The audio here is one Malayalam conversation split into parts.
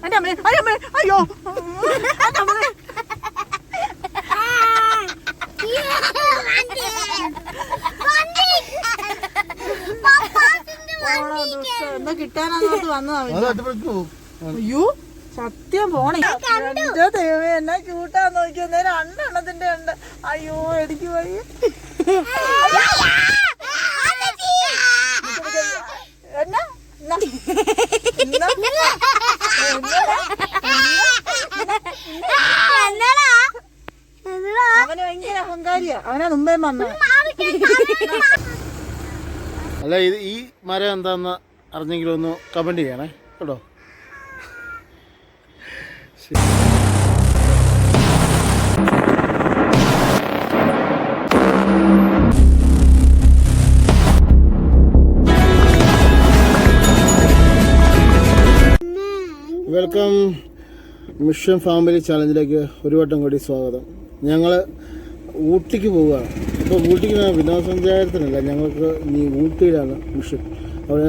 എന്റെ അമ്മേ അയ്യോ എന്റെ അമ്മേ എന്താ കിട്ടാനോട്ട് വന്നതാ. അയ്യോ സത്യം പോണേ എന്റെ ദൈവമേ എന്നാ ക്യൂട്ടാ നോക്കിയോ. നേരെ അണ്ടെണ്ണത്തിന്റെ ഉണ്ട്. അയ്യോ എനിക്ക് വയ്യ. എന്നാ അവന് ഭയങ്കര അഹങ്കാരിയാ. അവനാ മുമ്പേ വന്നത്. അല്ല ഇത് ഈ മരം എന്താന്ന് അറിഞ്ഞെങ്കിലും ഒന്ന് കമന്റ് ചെയ്യണേ കേട്ടോ. വെൽക്കം മിഷൻ ഫാമിലി ചാലഞ്ചിലേക്ക് ഒരു വട്ടം കൂടി സ്വാഗതം. ഞങ്ങൾ ഊട്ടിക്ക് പോവുകയാണ്. ഇപ്പോൾ ഊട്ടിക്ക് വിനോദസഞ്ചാരത്തിനല്ല, ഞങ്ങൾക്ക് ഇനി ഊട്ടിയിലാണ് മിഷൻ. അവിടെ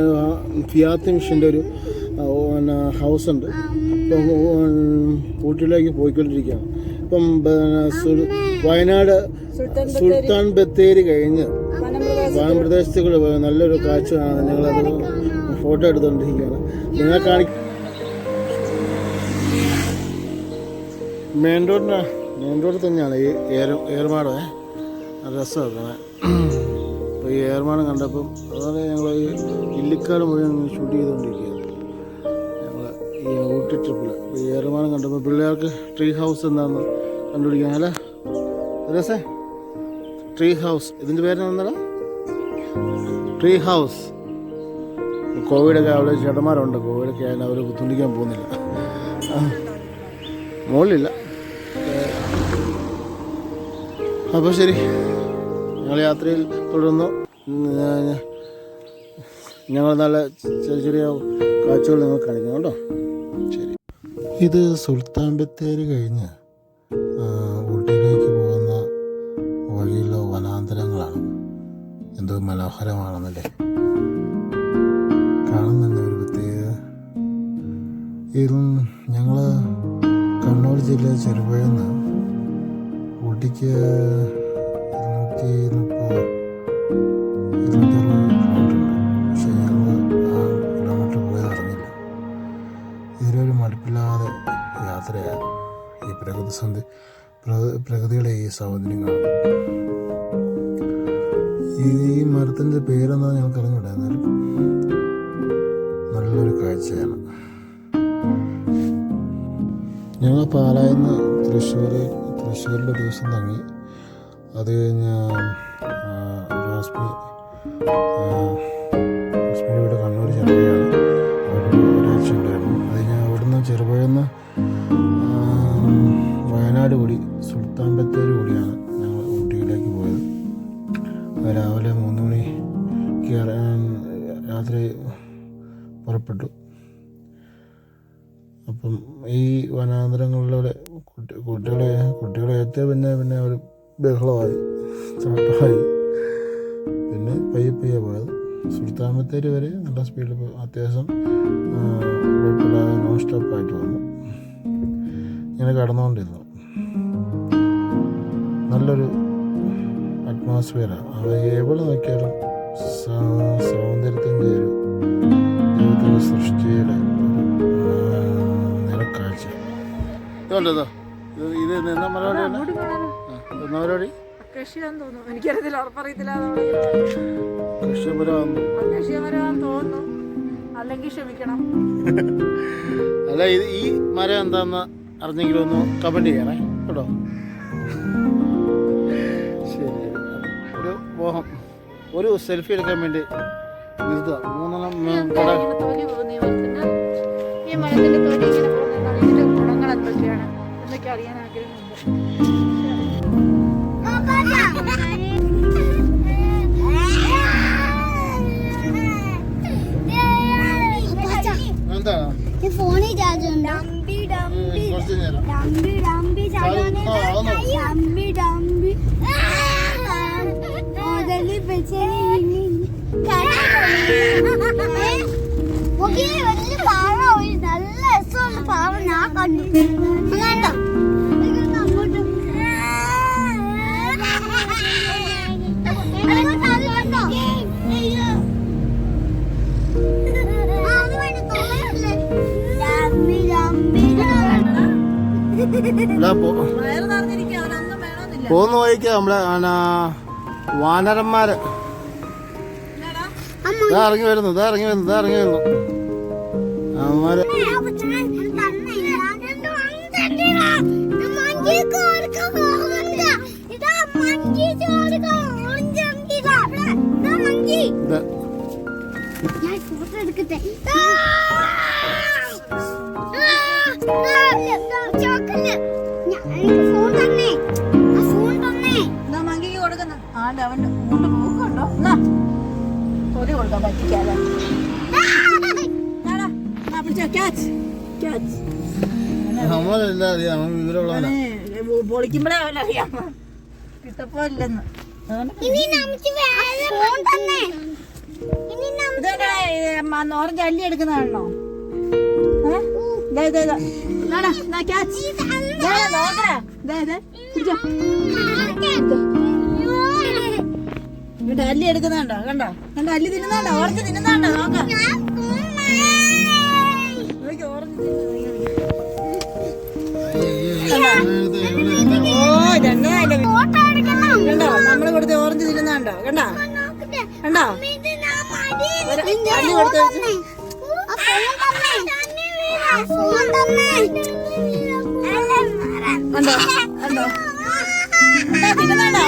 ഫിയാത്ത് മിഷൻ്റെ ഒരു ഹൗസുണ്ട്. ഇപ്പം ഊട്ടിയിലേക്ക് പോയിക്കൊണ്ടിരിക്കുകയാണ്. ഇപ്പം വയനാട് സുൽത്താൻ ബത്തേരി കഴിഞ്ഞ് വനപ്രദേശത്തുകൾ നല്ലൊരു കാഴ്ച കാണാൻ ഞങ്ങളത് ഫോട്ടോ എടുത്തുകൊണ്ടിരിക്കുകയാണ്. നിങ്ങളെ മെയിൻ റോഡ് തന്നെയാണ് ഈ ഏർമാട്. രസമാണ്. അപ്പോൾ ഈ ഏർമാട് കണ്ടപ്പം അതുപോലെ ഞങ്ങൾ ഈ ഇല്ലിക്കാട് മുഴുവൻ ഷൂട്ട് ചെയ്തുകൊണ്ടിരിക്കുകയാണ് ഞങ്ങൾ ഈ ഊട്ടി ട്രിപ്പിൽ. ഈ ഏർമാട് കണ്ടപ്പോൾ പിള്ളേർക്ക് ട്രീ ഹൗസ് എന്താണെന്ന് കണ്ടുപിടിക്കാൻ. അല്ല രസേ, ട്രീ ഹൗസ് ഇതിൻ്റെ പേരെന്താ? Tree house. കോവിഡൊക്കെ അവിടെ ചേട്ടന്മാരുണ്ട്. കോവിഡൊക്കെ ആയാലും അവർ തുണിക്കാൻ പോകുന്നില്ല, മുകളിലില്ല. അപ്പോൾ ശരി, ഞങ്ങൾ യാത്രയിൽ തുടർന്നു. ഞങ്ങൾ നല്ല ചെറിയ ചെറിയ കാഴ്ചകൾ നിങ്ങൾ കാണിക്കണം കേട്ടോ. ശരി, ഇത് സുൽത്താൻ ബത്തേരി കഴിഞ്ഞ് ഊട്ടിയിലേക്ക് പോകുന്ന വഴിയിലെ വനാന്തരങ്ങളാണ്. എന്തോ മനോഹരമാണെന്നല്ലേ കാണുന്നുണ്ട്. ഒരു പ്രത്യേക ഇതും ഞങ്ങൾ കണ്ണൂർ ജില്ല ചെറുപുഴയിൽ നിന്ന് ഊട്ടിക്ക് 230 കിലോമീറ്റർ ഉണ്ട്. പക്ഷേ ഞങ്ങൾ ആ കിലോമീറ്റർ പോയത് അറിഞ്ഞില്ല. ഇതിലൊരു മടുപ്പില്ലാതെ യാത്രയാണ്. ഈ പ്രകൃതിയുടെ ഈ സൗന്ദര്യം കാണും. ഈ മരത്തിൻ്റെ പേരെന്താ ഞങ്ങൾക്ക് അറിഞ്ഞൂടാ. എന്നാലും നല്ലൊരു കാഴ്ചയാണ്. ഞങ്ങൾ പാലായിൽ നിന്ന് തൃശ്ശൂരിൽ ഒരു ദിവസം തങ്ങി. അത് കഴിഞ്ഞ് ഹോസ്പിറ്റൽ കണ്ണൂർ ചെറുപുഴയാണ്. ഒരാഴ്ച ഉണ്ടായിരുന്നു. അത് കഴിഞ്ഞ് അവിടുന്ന് ചെറുപുഴയിൽ നിന്ന് വയനാട് കൂടി സുൽത്താൻ ബത്തേരി കൂടിയാണ് ഞങ്ങൾ ഊട്ടിയിലേക്ക് പോയത്. രാവിലെ 3 മണിക്ക് രാത്രി പുറപ്പെട്ടു. അപ്പം ഈ വനാന്തരങ്ങളിലൂടെ കുട്ടികളെ എത്തിയ പിന്നെ ഒരു ബഹളമായി, ചാട്ടമായി. പിന്നെ പയ്യെ പോയത്. സുൽത്താൻ ബത്തേരി വരെ നല്ല സ്പീഡിൽ അത്യാവശ്യം കുഴപ്പമില്ലാതെ നോൺ സ്റ്റോപ്പായിട്ട് വന്നു. ഇങ്ങനെ കടന്നുകൊണ്ടിരുന്നു. നല്ലൊരു അറ്റ്മോസ്ഫിയറാണ്. അവിടെ എവിടെ നോക്കിയാലും സൗന്ദര്യത്തിൻ്റെ ഒരു ദൈവത്തിൻ്റെ സൃഷ്ടിയുടെ നിറക്കാഴ്ച. ഇതുണ്ടോ? ഇത് എന്നാ പരിപാടിയാണ്? എന്നാ പരിപാടി? എനിക്കറിയത്തില്ല, ഉറപ്പറിയത്തില്ല. തോന്നുന്നു, അല്ലെങ്കിൽ ക്ഷമിക്കണം. അല്ല ഇത് ഈ മരം എന്താന്ന് അറിഞ്ഞെങ്കിലും ഒന്ന് കമന്റ് ചെയ്യണേ കേട്ടോ. ശരി, ഒരു മോഹം, ഒരു സെൽഫി എടുക്കാൻ വേണ്ടി നിർത്തുക. 3 ഈ മരത്തിന്റെ തൊലി ഇങ്ങനെ പോകുന്നതാണ്. ഇതിന്റെ ഗുണങ്ങൾ എന്തൊക്കെയാണ് എന്നൊക്കെ അറിയാൻ ആഗ്രഹമുണ്ട്. ഫോണിൽ ചാർജ് ഉണ്ട്. നല്ല രസമുള്ള വയറ് നിറഞ്ഞിരിക്കുക, അവനൊന്നും വേണമെന്നില്ല. പോകുന്ന വഴിക്ക് നമ്മളെ വാനരന്മാര് ഇറങ്ങി വരുന്നു അവന്മാര് മങ്കിക്ക് കൊടുക്കുന്ന ആണ്ട് അവന്റെ കൊണ്ട് പോക്കുണ്ടോ? കൊതി കൊടുക്കാൻ പറ്റിക്കാതെ നമ്മളെല്ലാം അറിയാം, വിവരമുള്ളവനാ. പൊളിക്കുമ്പോഴേ അവനറിയാം കിട്ടപ്പോ ഇല്ലെന്ന്. ഓറഞ്ച് അല്ലി എടുക്കുന്നതാണോ? അല്ലി എടുക്കുന്നുണ്ടോ? കണ്ടോ കണ്ടോ അല്ലി തിന്നുന്നുണ്ടോ? ഓറഞ്ച് തിന്നുന്നുണ്ടോ? നോക്കാം. കണ്ടോ നമ്മള് കൊടുത്ത ഓറഞ്ച് തിന്നുന്നുണ്ടോ? കണ്ടോ കണ്ടോ അല്ലി കൊടുത്ത കണ്ടോ കണ്ടോ തിന്നുന്നുണ്ടോ?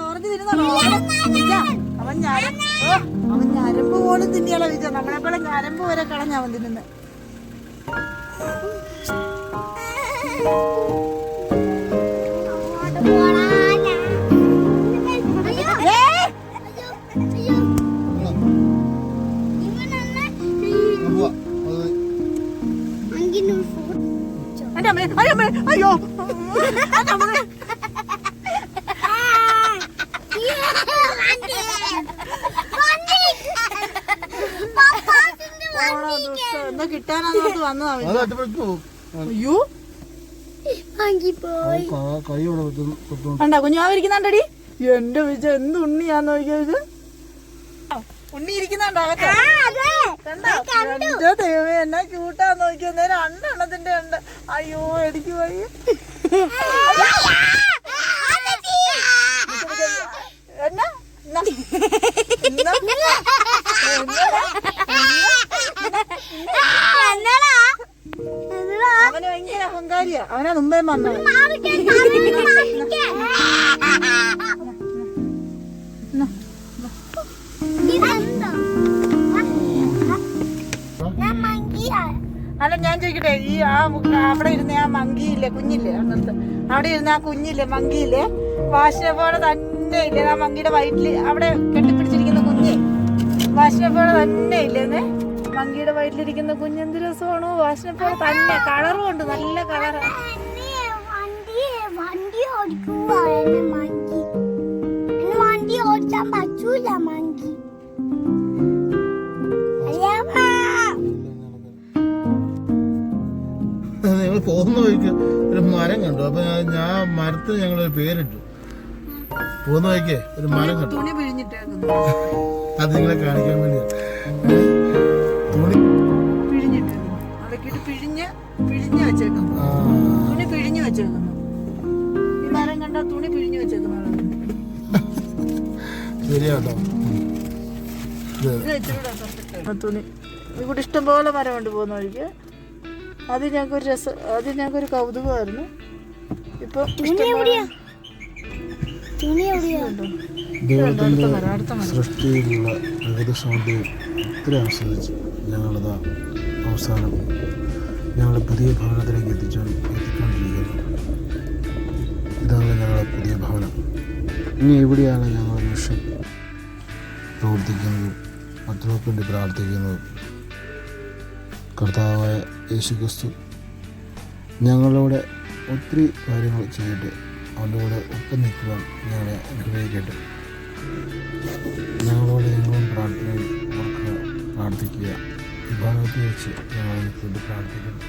ഓറഞ്ച് തിന്നുന്നുണ്ടോ? അവൻ ഞരമ്പ് പോലും തിന്നിയാലോ വിചാ. നമ്മളെപ്പോലെ ഞരമ്പ് വരെ കളഞ്ഞ അവൻ തിന്നുന്നത്. അയ്യോ എന്താ കിട്ടാനാന്നോർത്ത് വന്നതാ. അയ്യോ കണ്ടാ കുഞ്ഞാവിരിക്കുന്നുണ്ടടി. എന്റെ വിജ എന്ത് ഉണ്ണിയാന്ന് നോക്കിയത്. ഉണ്ണി ഇരിക്കുന്നുണ്ടോ? എന്റെ ദൈവമേ എന്നാ ക്യൂട്ടാന്ന് നോക്കിയ. നേരെ അണ്ടെണ്ണത്തിന്റെ ഉണ്ട്. അയ്യോ എനിക്ക് വയ്യ. എന്നാ അവന് ഭയങ്കര അഹങ്കാരിയാ. അവനാ മുമ്പേ വന്നത്. അല്ല ഞാൻ ചോദിക്കട്ടെ, ഈ അവിടെ ഇരുന്ന ആ മങ്കിയില്ലേ കുഞ്ഞില്ലേ അന്നത്തെ അവിടെ ഇരുന്ന ആ കുഞ്ഞില്ലേ മങ്കിയില്ലേ വാശിനെ തന്നെ ഇല്ലേ ആ മങ്കിയുടെ വയറ്റില് അവിടെ കെട്ടിപ്പിടിച്ചിരിക്കുന്ന കുഞ്ഞ് വാശിനെ തന്നെ ഇല്ലേന്ന്. മങ്കിയുടെ വയറ്റിലിരിക്കുന്ന കുഞ്ഞെന്ത് രസമാണോ. വാശിനെ പോലെ തന്നെ കളറും ഉണ്ട്, നല്ല കളറാണ്. ഞങ്ങൾ പോകുന്ന വഴിക്ക് ഒരു മരം കണ്ടു. അപ്പൊ ഞാൻ മരത്തിന് ഞങ്ങളൊരു പേരിട്ടു. പോകുന്ന വഴിക്ക് ഒരു മരം കണ്ടു. തുണി പിഴിഞ്ഞിട്ടേക്കുന്നു. അത് നിങ്ങളെ കാണിക്കാൻ വേണ്ടി തുണി പിഴിഞ്ഞിട്ടേക്കുന്നു. അതൊക്കെ പിഴിഞ്ഞ് വെച്ചേക്കുന്നു. തുണി പിഴിഞ്ഞു വെച്ചേക്കുന്നു. ഈ മരം കണ്ട തുണി പിഴിഞ്ഞു വെച്ചേക്കുന്നു. ശരിയാട്ടോ. തുണി ഇവിടെ ഇഷ്ടംപോലെ മരമുണ്ട് പോകുന്ന വഴിക്ക്. അത് ഞങ്ങൾക്കൊരു രസം, അത് ഞങ്ങൾക്കൊരു കൗതുകമായിരുന്നു. ഇപ്പൊ ദൈവത്തിൻ്റെ സൃഷ്ടിയിലുള്ള പ്രകൃതി സൗന്ദര്യം ഒത്തിരി ആസ്വദിച്ച് ഞങ്ങളിതാ അവസാനം ഞങ്ങളെ പുതിയ ഭവനത്തിലേക്ക് എത്തിക്കൊണ്ടിരിക്കുന്നു. ഇതാണ് ഞങ്ങളുടെ പുതിയ ഭവനം. ഇനി എവിടെയാണ് ഞങ്ങൾ മിഷൻ പ്രവർത്തിക്കുന്നതും മറ്റുള്ളവർക്ക് വേണ്ടി പ്രാർത്ഥിക്കുന്നതും. കർത്താവായ യേശുക്രിസ്തു ഞങ്ങളുടെ ഒത്തിരി കാര്യങ്ങൾ ചെയ്യട്ടെ. അവൻ്റെ കൂടെ ഒപ്പം നിൽക്കുവാൻ ഞങ്ങളെ അനുഗ്രഹിക്കട്ടെ. ഞങ്ങളോട് ഞങ്ങളും പ്രാർത്ഥിക്കുക. ഈ ഭാഗത്ത് വെച്ച് ഞങ്ങൾ വേണ്ടി പ്രാർത്ഥിക്കുന്നു.